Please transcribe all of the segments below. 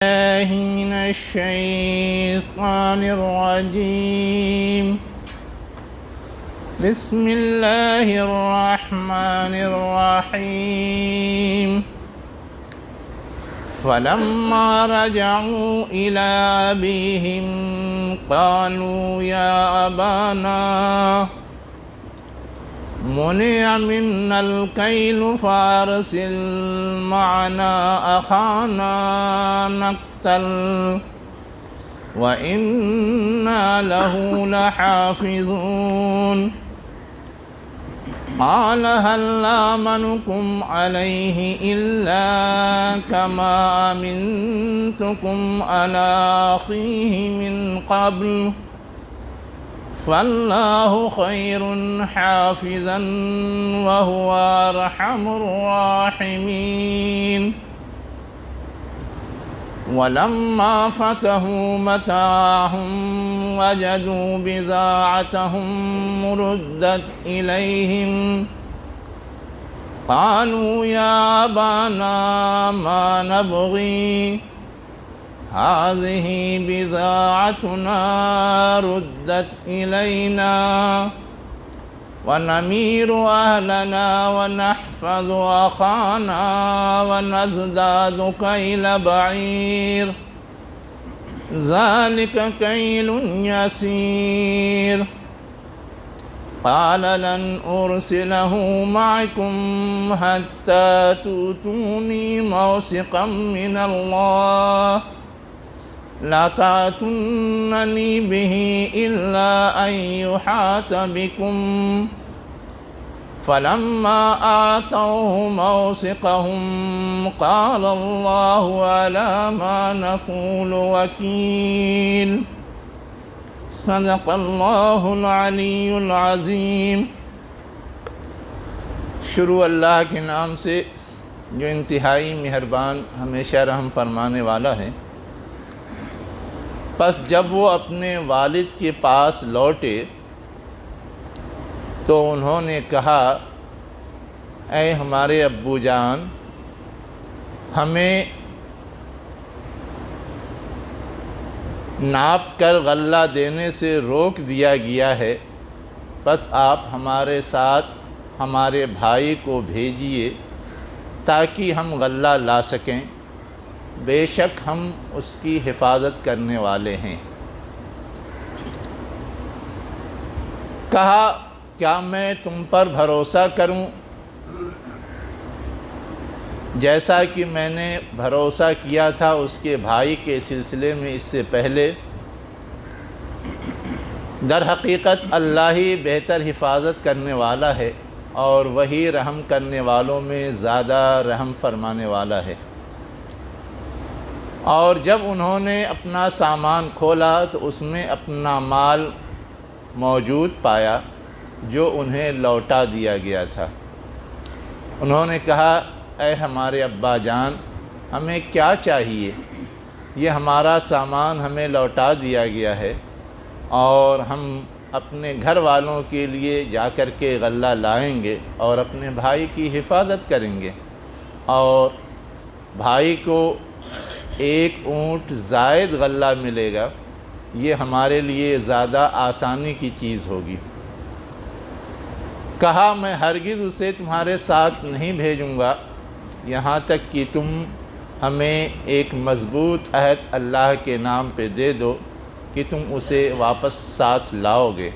الله من الشيطان الرجيم. بسم الله الرحمن الرحيم. فلما رجعوا إلى أبيهم قالوا يا أبانا منع منا الكيل فأرسل معنا أخانا نقتل وإنا له لحافظون. قال هل آمنكم عليه إلا كما أمنتكم على أخيه من قبل فالله خير حافظا وهو أرحم الراحمين. ولما فتحوا متاعهم وجدوا بضاعتهم ردت إليهم قالوا يا أبانا ما نبغي هذه بضاعتنا ردت إلينا ونمير أهلنا ونحفظ أخانا ونزداد كيل بعير ذلك كيل يسير. قال لن أرسله معكم حتى تؤتوني موثقا من الله لا تأتونني به إلا أن يحاط بكم. فلما آتوه موثقهم قال الله على ما نقول وكيل. صدق اللہ العلی العظیم. شروع اللہ کے نام سے جو انتہائی مہربان ہمیشہ رحم فرمانے والا ہے. پس جب وہ اپنے والد کے پاس لوٹے تو انہوں نے کہا اے ہمارے ابو جان ہمیں ناپ کر غلہ دینے سے روک دیا گیا ہے، بس آپ ہمارے ساتھ ہمارے بھائی کو بھیجیے تاکہ ہم غلہ لا سکیں، بے شک ہم اس کی حفاظت کرنے والے ہیں. کہا کیا میں تم پر بھروسہ کروں جیسا کہ میں نے بھروسہ کیا تھا اس کے بھائی کے سلسلے میں اس سے پہلے؟ در حقیقت اللہ ہی بہتر حفاظت کرنے والا ہے اور وہی رحم کرنے والوں میں زیادہ رحم فرمانے والا ہے. اور جب انہوں نے اپنا سامان کھولا تو اس میں اپنا مال موجود پایا جو انہیں لوٹا دیا گیا تھا. انہوں نے کہا اے ہمارے ابا جان ہمیں کیا چاہیے؟ یہ ہمارا سامان ہمیں لوٹا دیا گیا ہے اور ہم اپنے گھر والوں کے لیے جا کر کے غلہ لائیں گے اور اپنے بھائی کی حفاظت کریں گے، اور بھائی کو ایک اونٹ زائد غلہ ملے گا، یہ ہمارے لیے زیادہ آسانی کی چیز ہوگی. کہا میں ہرگز اسے تمہارے ساتھ نہیں بھیجوں گا یہاں تک کہ تم ہمیں ایک مضبوط عہد اللہ کے نام پہ دے دو کہ تم اسے واپس ساتھ لاؤ گے،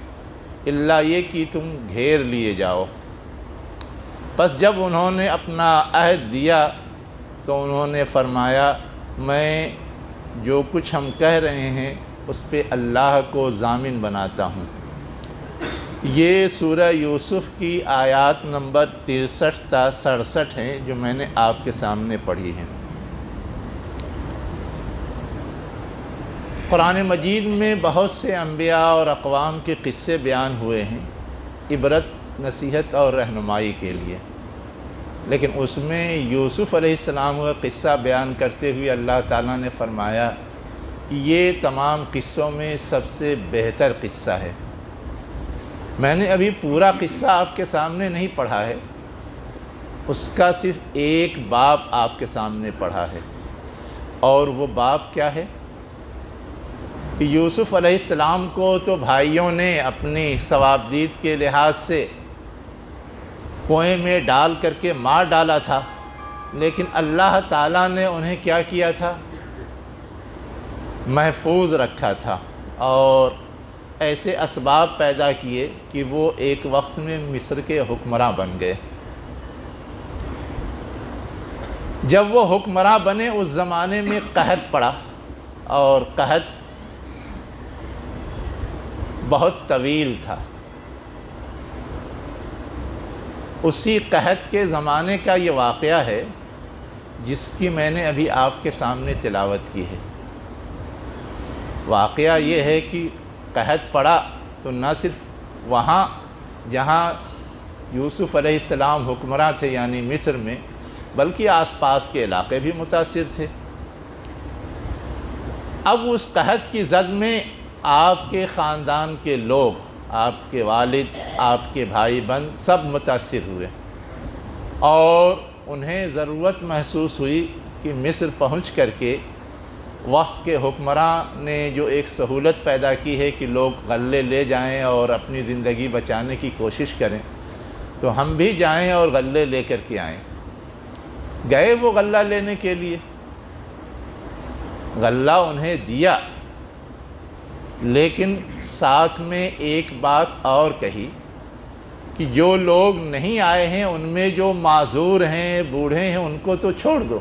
الا یہ کہ تم گھیر لیے جاؤ. پس جب انہوں نے اپنا عہد دیا تو انہوں نے فرمایا میں جو کچھ ہم کہہ رہے ہیں اس پہ اللہ کو ضامن بناتا ہوں. یہ سورہ یوسف کی آیات نمبر 63 تا 67 ہیں جو میں نے آپ کے سامنے پڑھی ہیں. قرآن مجید میں بہت سے انبیاء اور اقوام کے قصے بیان ہوئے ہیں عبرت، نصیحت اور رہنمائی کے لیے، لیکن اس میں یوسف علیہ السلام کا قصہ بیان کرتے ہوئے اللہ تعالیٰ نے فرمایا کہ یہ تمام قصوں میں سب سے بہتر قصہ ہے. میں نے ابھی پورا قصہ آپ کے سامنے نہیں پڑھا ہے، اس کا صرف ایک باب آپ کے سامنے پڑھا ہے. اور وہ باب کیا ہے کہ یوسف علیہ السلام کو تو بھائیوں نے اپنی ثوابدید کے لحاظ سے کنویں میں ڈال کر کے مار ڈالا تھا، لیکن اللہ تعالیٰ نے انہیں کیا کیا تھا؟ محفوظ رکھا تھا، اور ایسے اسباب پیدا کیے کہ وہ ایک وقت میں مصر کے حکمراں بن گئے۔ جب وہ حکمراں بنے اس زمانے میں قحط پڑا، اور قحط بہت طویل تھا۔ اسی قحط کے زمانے کا یہ واقعہ ہے جس کی میں نے ابھی آپ کے سامنے تلاوت کی ہے۔ واقعہ یہ ہے کہ قحط پڑا تو نہ صرف وہاں جہاں یوسف علیہ السلام حکمراں تھے یعنی مصر میں، بلکہ آس پاس کے علاقے بھی متاثر تھے۔ اب اس قحط کی زد میں آپ کے خاندان کے لوگ، آپ کے والد، آپ کے بھائی بہن سب متاثر ہوئے، اور انہیں ضرورت محسوس ہوئی کہ مصر پہنچ کر کے وقت کے حکمراں نے جو ایک سہولت پیدا کی ہے کہ لوگ غلے لے جائیں اور اپنی زندگی بچانے کی کوشش کریں، تو ہم بھی جائیں اور غلے لے کر کے آئیں۔ گئے وہ غلہ لینے کے لیے، غلہ انہیں دیا، لیکن ساتھ میں ایک بات اور کہی کہ جو لوگ نہیں آئے ہیں ان میں جو معذور ہیں، بوڑھے ہیں، ان کو تو چھوڑ دو،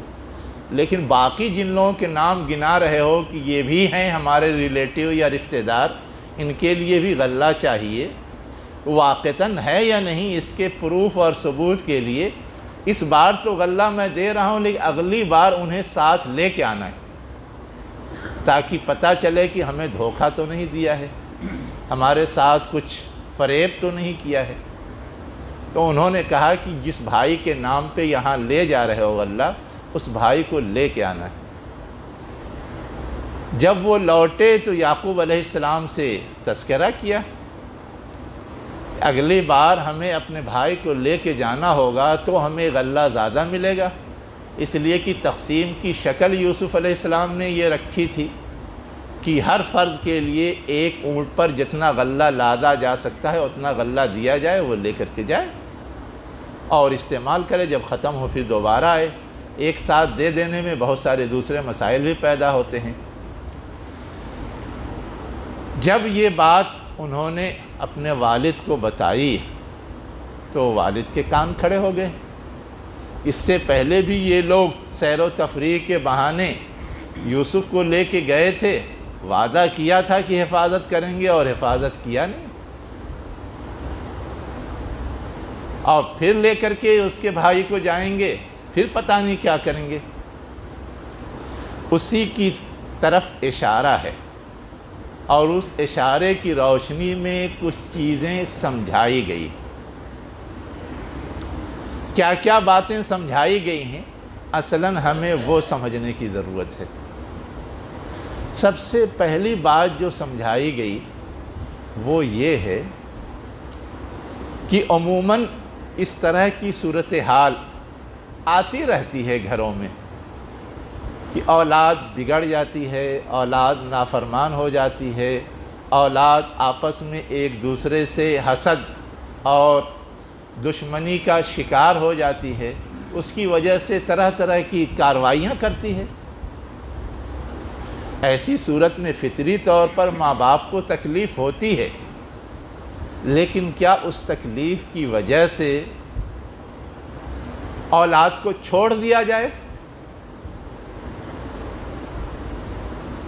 لیکن باقی جن لوگوں کے نام گنا رہے ہو کہ یہ بھی ہیں ہمارے ریلیٹیو یا رشتہ دار، ان کے لیے بھی غلہ چاہیے، واقعتاً ہے یا نہیں اس کے پروف اور ثبوت کے لیے اس بار تو غلہ میں دے رہا ہوں، لیکن اگلی بار انہیں ساتھ لے کے آنا ہے، تاکہ پتہ چلے کہ ہمیں دھوکہ تو نہیں دیا ہے، ہمارے ساتھ کچھ فریب تو نہیں کیا ہے۔ تو انہوں نے کہا کہ جس بھائی کے نام پہ یہاں لے جا رہے ہو غلہ، اس بھائی کو لے کے آنا ہے۔ جب وہ لوٹے تو یعقوب علیہ السلام سے تذکرہ کیا، اگلی بار ہمیں اپنے بھائی کو لے کے جانا ہوگا تو ہمیں غلہ زیادہ ملے گا، اس لیے کہ تقسیم کی شکل یوسف علیہ السلام نے یہ رکھی تھی کہ ہر فرد کے لیے ایک اونٹ پر جتنا غلہ لادا جا سکتا ہے اتنا غلہ دیا جائے، وہ لے کر کے جائے اور استعمال کرے، جب ختم ہو پھر دوبارہ آئے۔ ایک ساتھ دے دینے میں بہت سارے دوسرے مسائل بھی پیدا ہوتے ہیں۔ جب یہ بات انہوں نے اپنے والد کو بتائی تو والد کے کان کھڑے ہو گئے۔ اس سے پہلے بھی یہ لوگ سیر و تفریح کے بہانے یوسف کو لے کے گئے تھے، وعدہ کیا تھا کہ حفاظت کریں گے اور حفاظت کیا نہیں، اور پھر لے کر کے اس کے بھائی کو جائیں گے، پھر پتہ نہیں کیا کریں گے۔ اسی کی طرف اشارہ ہے، اور اس اشارے کی روشنی میں کچھ چیزیں سمجھائی گئی۔ کیا کیا باتیں سمجھائی گئی ہیں، اصلاً ہمیں وہ سمجھنے کی ضرورت ہے۔ سب سے پہلی بات جو سمجھائی گئی وہ یہ ہے کہ عموماً اس طرح کی صورتحال آتی رہتی ہے گھروں میں کہ اولاد بگڑ جاتی ہے، اولاد نافرمان ہو جاتی ہے، اولاد آپس میں ایک دوسرے سے حسد اور دشمنی کا شکار ہو جاتی ہے، اس کی وجہ سے طرح طرح کی کارروائیاں کرتی ہے۔ ایسی صورت میں فطری طور پر ماں باپ کو تکلیف ہوتی ہے، لیکن کیا اس تکلیف کی وجہ سے اولاد کو چھوڑ دیا جائے؟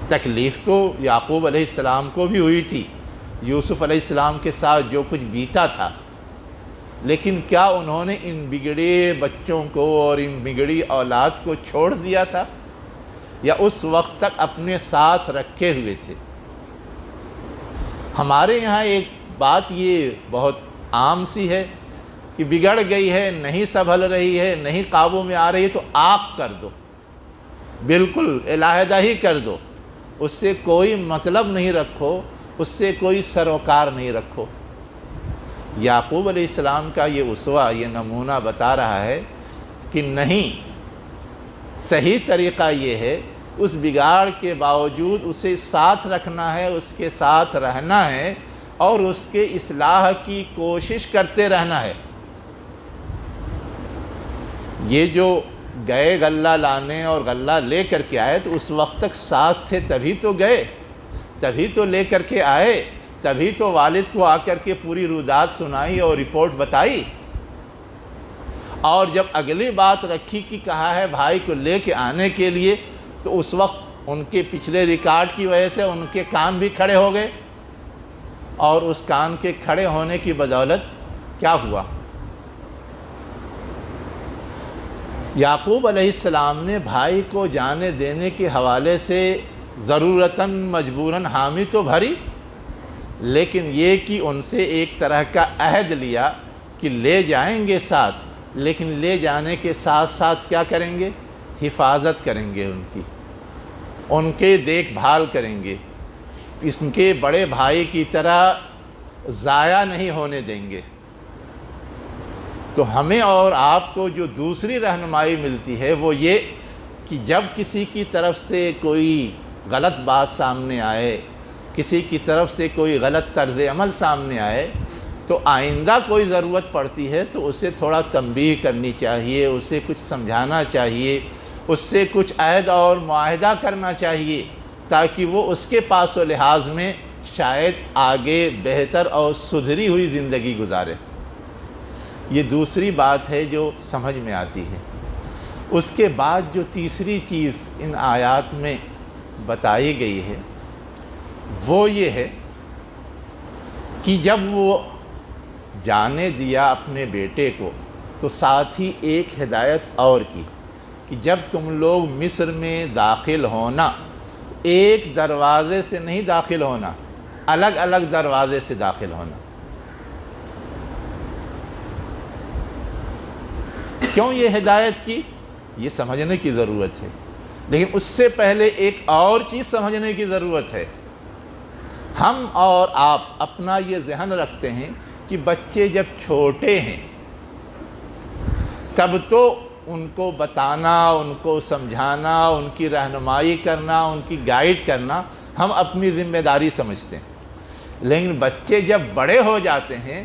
تکلیف تو یعقوب علیہ السلام کو بھی ہوئی تھی، یوسف علیہ السلام کے ساتھ جو کچھ بیتا تھا، لیکن کیا انہوں نے ان بگڑے بچوں کو اور ان بگڑی اولاد کو چھوڑ دیا تھا، یا اس وقت تک اپنے ساتھ رکھے ہوئے تھے؟ ہمارے یہاں ایک بات یہ بہت عام سی ہے کہ بگڑ گئی ہے، نہیں سنبھل رہی ہے، نہیں قابو میں آ رہی ہے تو عاق کر دو، بالکل علیحدہ ہی کر دو، اس سے کوئی مطلب نہیں رکھو، اس سے کوئی سروکار نہیں رکھو۔ یعقوب علیہ السلام کا یہ اسوہ، یہ نمونہ بتا رہا ہے کہ نہیں، صحیح طریقہ یہ ہے اس بگاڑ کے باوجود اسے ساتھ رکھنا ہے، اس کے ساتھ رہنا ہے اور اس کے اصلاح کی کوشش کرتے رہنا ہے۔ یہ جو گئے غلہ لانے اور غلہ لے کر کے آئے تو اس وقت تک ساتھ تھے، تبھی تو گئے، تبھی تو لے کر کے آئے، تبھی تو والد کو آ کر کے پوری رودات سنائی اور رپورٹ بتائی۔ اور جب اگلی بات رکھی کہ کہا ہے بھائی کو لے کے آنے کے لیے، تو اس وقت ان کے پچھلے ریکارڈ کی وجہ سے ان کے کان بھی کھڑے ہو گئے، اور اس کان کے کھڑے ہونے کی بدولت کیا ہوا؟ یعقوب علیہ السلام نے بھائی کو جانے دینے کے حوالے سے ضرورتاً مجبوراً حامی تو بھری، لیکن یہ کہ ان سے ایک طرح کا عہد لیا کہ لے جائیں گے ساتھ، لیکن لے جانے کے ساتھ ساتھ کیا کریں گے؟ حفاظت کریں گے، ان کے دیکھ بھال کریں گے، ان کے بڑے بھائی کی طرح ضائع نہیں ہونے دیں گے۔ تو ہمیں اور آپ کو جو دوسری رہنمائی ملتی ہے وہ یہ کہ جب کسی کی طرف سے کوئی غلط بات سامنے آئے، کسی کی طرف سے کوئی غلط طرز عمل سامنے آئے، تو آئندہ کوئی ضرورت پڑتی ہے تو اسے تھوڑا تنبیہ کرنی چاہیے، اسے کچھ سمجھانا چاہیے، اس سے کچھ عہد اور معاہدہ کرنا چاہیے، تاکہ وہ اس کے پاس و لحاظ میں شاید آگے بہتر اور سدھری ہوئی زندگی گزارے۔ یہ دوسری بات ہے جو سمجھ میں آتی ہے۔ اس کے بعد جو تیسری چیز ان آیات میں بتائی گئی ہے وہ یہ ہے کہ جب وہ جانے دیا اپنے بیٹے کو تو ساتھ ہی ایک ہدایت اور کی کہ جب تم لوگ مصر میں داخل ہونا ایک دروازے سے نہیں داخل ہونا، الگ الگ دروازے سے داخل ہونا۔ کیوں یہ ہدایت کی؟ یہ سمجھنے کی ضرورت ہے، لیکن اس سے پہلے ایک اور چیز سمجھنے کی ضرورت ہے۔ ہم اور آپ اپنا یہ ذہن رکھتے ہیں کہ بچے جب چھوٹے ہیں تب تو ان کو بتانا، ان کو سمجھانا، ان کی رہنمائی کرنا، ان کی گائیڈ کرنا ہم اپنی ذمہ داری سمجھتے ہیں، لیکن بچے جب بڑے ہو جاتے ہیں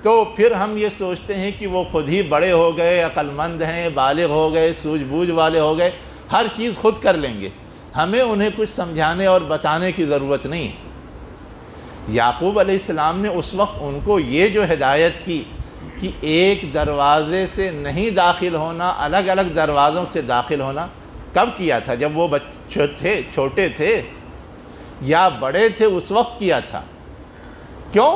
تو پھر ہم یہ سوچتے ہیں کہ وہ خود ہی بڑے ہو گئے، عقل مند ہیں، بالغ ہو گئے، سوجھ بوجھ والے ہو گئے، ہر چیز خود کر لیں گے، ہمیں انہیں کچھ سمجھانے اور بتانے کی ضرورت نہیں۔ یعقوب علیہ السلام نے اس وقت ان کو یہ جو ہدایت کی کہ ایک دروازے سے نہیں داخل ہونا، الگ الگ دروازوں سے داخل ہونا، کب کیا تھا؟ جب وہ بچے تھے، چھوٹے تھے یا بڑے تھے اس وقت کیا تھا؟ کیوں؟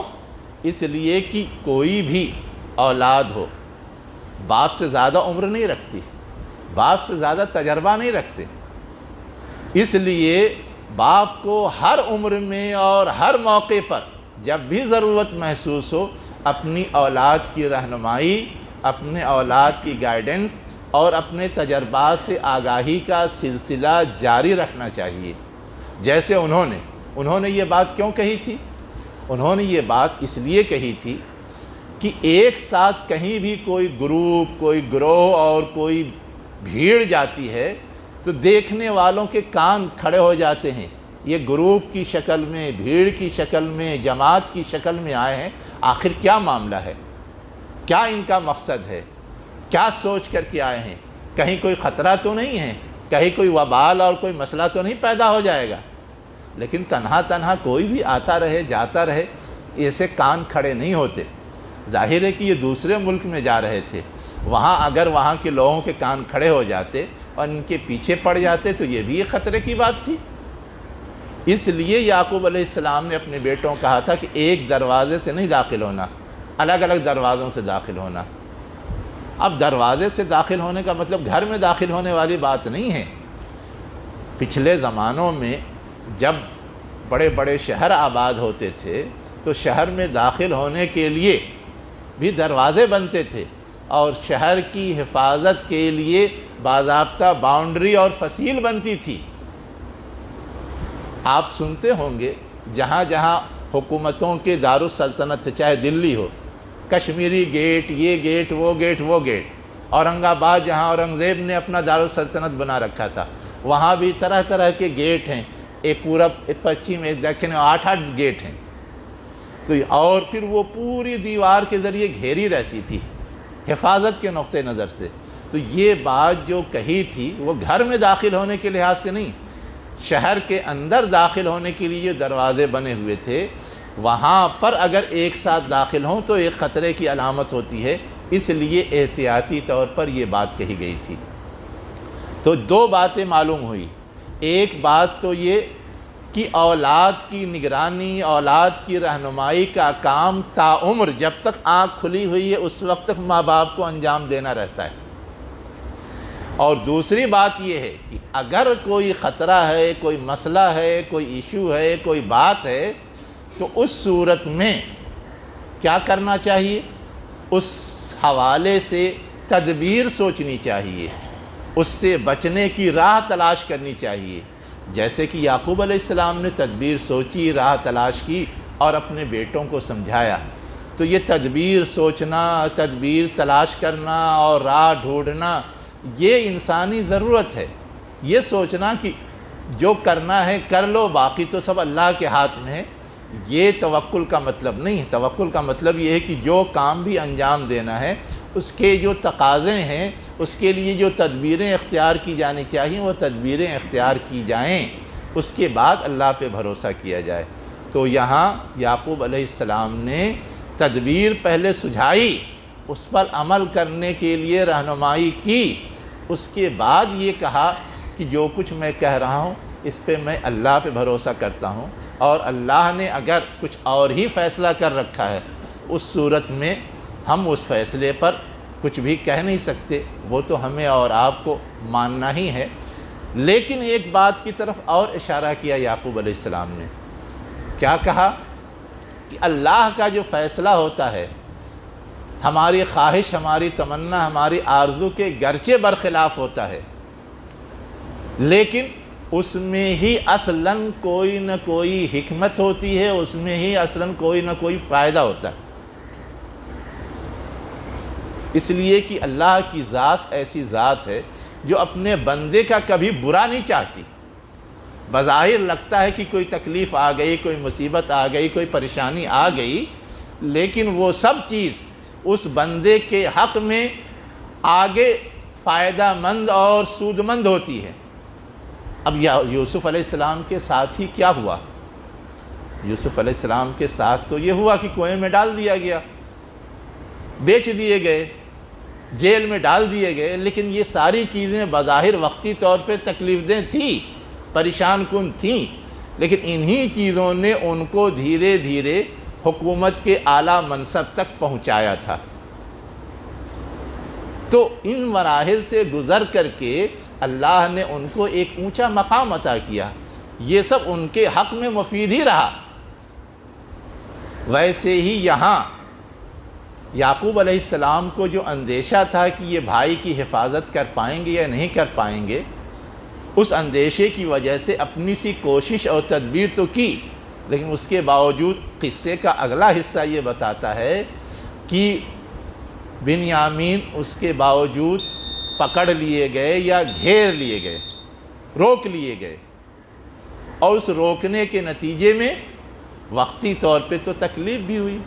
اس لیے کہ کوئی بھی اولاد ہو باپ سے زیادہ عمر نہیں رکھتی، باپ سے زیادہ تجربہ نہیں رکھتے، اس لیے باپ کو ہر عمر میں اور ہر موقع پر جب بھی ضرورت محسوس ہو اپنی اولاد کی رہنمائی، اپنے اولاد کی گائیڈنس اور اپنے تجربات سے آگاہی کا سلسلہ جاری رکھنا چاہیے۔ جیسے انہوں نے یہ بات کیوں کہی تھی؟ انہوں نے یہ بات اس لیے کہی تھی کہ ایک ساتھ کہیں بھی کوئی گروپ، کوئی گروہ اور کوئی بھیڑ جاتی ہے تو دیکھنے والوں کے کان کھڑے ہو جاتے ہیں، یہ گروپ کی شکل میں، بھیڑ کی شکل میں، جماعت کی شکل میں آئے ہیں، آخر کیا معاملہ ہے؟ کیا ان کا مقصد ہے؟ کیا سوچ کر کے آئے ہیں؟ کہیں کوئی خطرہ تو نہیں ہے؟ کہیں کوئی وبال اور کوئی مسئلہ تو نہیں پیدا ہو جائے گا؟ لیکن تنہا کوئی بھی آتا رہے جاتا رہے، ایسے کان کھڑے نہیں ہوتے۔ ظاہر ہے کہ یہ دوسرے ملک میں جا رہے تھے، وہاں اگر وہاں کے لوگوں کے کان کھڑے ہو جاتے اور ان کے پیچھے پڑ جاتے تو یہ بھی ایک خطرے کی بات تھی۔ اس لیے یعقوب علیہ السلام نے اپنے بیٹوں کو کہا تھا کہ ایک دروازے سے نہیں داخل ہونا، الگ الگ دروازوں سے داخل ہونا۔ اب دروازے سے داخل ہونے کا مطلب گھر میں داخل ہونے والی بات نہیں ہے۔ پچھلے زمانوں میں جب بڑے بڑے شہر آباد ہوتے تھے تو شہر میں داخل ہونے کے لیے بھی دروازے بنتے تھے اور شہر کی حفاظت کے لیے باضابطہ باؤنڈری اور فصیل بنتی تھی۔ آپ سنتے ہوں گے جہاں جہاں حکومتوں کے دارالسلطنت تھے، چاہے دلی ہو، کشمیری گیٹ، یہ گیٹ، وہ گیٹ، وہ گیٹ، اورنگ آباد جہاں اورنگزیب نے اپنا دارالسلطنت بنا رکھا تھا، وہاں بھی طرح طرح کے گیٹ ہیں، ایک پورب، ایک پچھم، ایک دکن، 8 گیٹ ہیں۔ تو اور پھر وہ پوری دیوار کے ذریعے گھیری رہتی تھی حفاظت کے نقطہ نظر سے۔ تو یہ بات جو کہی تھی وہ گھر میں داخل ہونے کے لحاظ سے نہیں، شہر کے اندر داخل ہونے کے لیے جو دروازے بنے ہوئے تھے وہاں پر اگر ایک ساتھ داخل ہوں تو ایک خطرے کی علامت ہوتی ہے، اس لیے احتیاطی طور پر یہ بات کہی گئی تھی۔ تو 2 باتیں معلوم ہوئی، ایک بات تو یہ کہ اولاد کی نگرانی، اولاد کی رہنمائی کا کام تاعمر جب تک آنکھ کھلی ہوئی ہے اس وقت تک ماں باپ کو انجام دینا رہتا ہے۔ اور دوسری بات یہ ہے کہ اگر کوئی خطرہ ہے، کوئی مسئلہ ہے، کوئی ایشو ہے، کوئی بات ہے، تو اس صورت میں کیا کرنا چاہیے؟ اس حوالے سے تدبیر سوچنی چاہیے، اس سے بچنے کی راہ تلاش کرنی چاہیے، جیسے کہ یعقوب علیہ السلام نے تدبیر سوچی، راہ تلاش کی اور اپنے بیٹوں کو سمجھایا۔ تو یہ تدبیر سوچنا، تدبیر تلاش کرنا اور راہ ڈھونڈنا یہ انسانی ضرورت ہے۔ یہ سوچنا کہ جو کرنا ہے کر لو، باقی تو سب اللہ کے ہاتھ میں ہے، یہ توکل کا مطلب نہیں ہے۔ توکل کا مطلب یہ ہے کہ جو کام بھی انجام دینا ہے اس کے جو تقاضے ہیں، اس کے لیے جو تدبیریں اختیار کی جانی چاہیے وہ تدبیریں اختیار کی جائیں، اس کے بعد اللہ پہ بھروسہ کیا جائے۔ تو یہاں یعقوب علیہ السلام نے تدبیر پہلے سجھائی، اس پر عمل کرنے کے لیے رہنمائی کی، اس کے بعد یہ کہا کہ جو کچھ میں کہہ رہا ہوں اس پہ میں اللہ پہ بھروسہ کرتا ہوں، اور اللہ نے اگر کچھ اور ہی فیصلہ کر رکھا ہے اس صورت میں ہم اس فیصلے پر کچھ بھی کہہ نہیں سکتے، وہ تو ہمیں اور آپ کو ماننا ہی ہے۔ لیکن ایک بات کی طرف اور اشارہ کیا یعقوب علیہ السلام نے، کیا کہا کہ اللہ کا جو فیصلہ ہوتا ہے ہماری خواہش، ہماری تمنا، ہماری آرزو کے گرچہ برخلاف ہوتا ہے، لیکن اس میں ہی اصلاً کوئی نہ کوئی حکمت ہوتی ہے، اس میں ہی اصلاً کوئی نہ کوئی فائدہ ہوتا ہے۔ اس لیے کہ اللہ کی ذات ایسی ذات ہے جو اپنے بندے کا کبھی برا نہیں چاہتی۔ بظاہر لگتا ہے کہ کوئی تکلیف آ گئی، کوئی مصیبت آ گئی، کوئی پریشانی آ گئی، لیکن وہ سب چیز اس بندے کے حق میں آگے فائدہ مند اور سود مند ہوتی ہے۔ اب یوسف علیہ السلام کے ساتھ ہی کیا ہوا؟ یوسف علیہ السلام کے ساتھ تو یہ ہوا کہ کنویں میں ڈال دیا گیا، بیچ دیے گئے، جیل میں ڈال دیے گئے، لیکن یہ ساری چیزیں بظاہر وقتی طور پہ تکلیف دہ تھیں، پریشان کن تھیں، لیکن انہی چیزوں نے ان کو دھیرے دھیرے حکومت کے اعلیٰ منصب تک پہنچایا تھا۔ تو ان مراحل سے گزر کر کے اللہ نے ان کو ایک اونچا مقام عطا کیا، یہ سب ان کے حق میں مفید ہی رہا۔ ویسے ہی یہاں یعقوب علیہ السلام کو جو اندیشہ تھا کہ یہ بھائی کی حفاظت کر پائیں گے یا نہیں کر پائیں گے، اس اندیشے کی وجہ سے اپنی سی کوشش اور تدبیر تو کی، لیکن اس کے باوجود قصے کا اگلا حصہ یہ بتاتا ہے کہ بنیامین اس کے باوجود پکڑ لیے گئے یا گھیر لیے گئے، روک لیے گئے، اور اس روکنے کے نتیجے میں وقتی طور پہ تو تکلیف بھی ہوئی،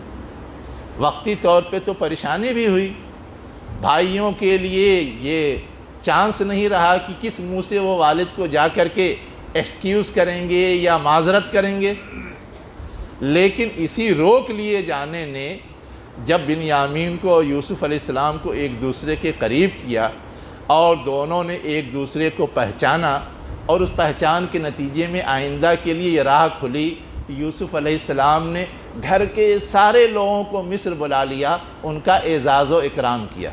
وقتی طور پہ تو پریشانی بھی ہوئی۔ بھائیوں کے لیے یہ چانس نہیں رہا کہ کس منہ سے وہ والد کو جا کر کے ایکسکیوز کریں گے یا معذرت کریں گے، لیکن اسی روک لیے جانے نے جب بنیامین کو اور یوسف علیہ السلام کو ایک دوسرے کے قریب کیا اور دونوں نے ایک دوسرے کو پہچانا، اور اس پہچان کے نتیجے میں آئندہ کے لیے یہ راہ کھلی کہ یوسف علیہ السلام نے گھر کے سارے لوگوں کو مصر بلا لیا، ان کا اعزاز و اکرام کیا۔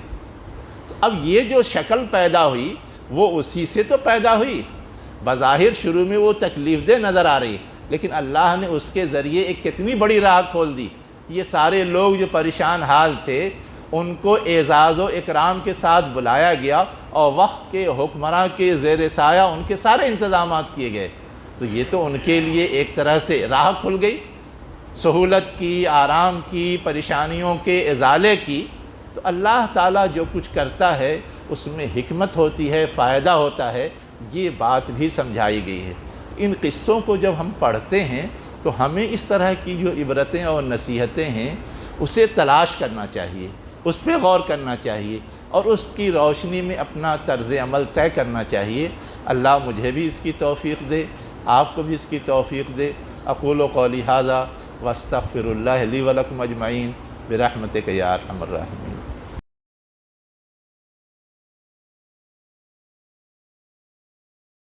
تو اب یہ جو شکل پیدا ہوئی وہ اسی سے تو پیدا ہوئی۔ بظاہر شروع میں وہ تکلیف دہ نظر آ رہی، لیکن اللہ نے اس کے ذریعے ایک کتنی بڑی راہ کھول دی۔ یہ سارے لوگ جو پریشان حال تھے ان کو اعزاز و اکرام کے ساتھ بلایا گیا، اور وقت کے حکمراں کے زیر سایہ ان کے سارے انتظامات کیے گئے۔ تو یہ تو ان کے لیے ایک طرح سے راہ کھل گئی، سہولت کی، آرام کی، پریشانیوں کے ازالے کی۔ تو اللہ تعالیٰ جو کچھ کرتا ہے اس میں حکمت ہوتی ہے، فائدہ ہوتا ہے، یہ بات بھی سمجھائی گئی ہے۔ ان قصوں کو جب ہم پڑھتے ہیں تو ہمیں اس طرح کی جو عبرتیں اور نصیحتیں ہیں اسے تلاش کرنا چاہیے، اس پہ غور کرنا چاہیے اور اس کی روشنی میں اپنا طرز عمل طے کرنا چاہیے۔ اللہ مجھے بھی اس کی توفیق دے، آپ کو بھی اس کی توفیق دے۔ اقول قولی ھذا واستغفر اللہ لی ولکم اجمعین برحمتک یا ارحم الراحمین۔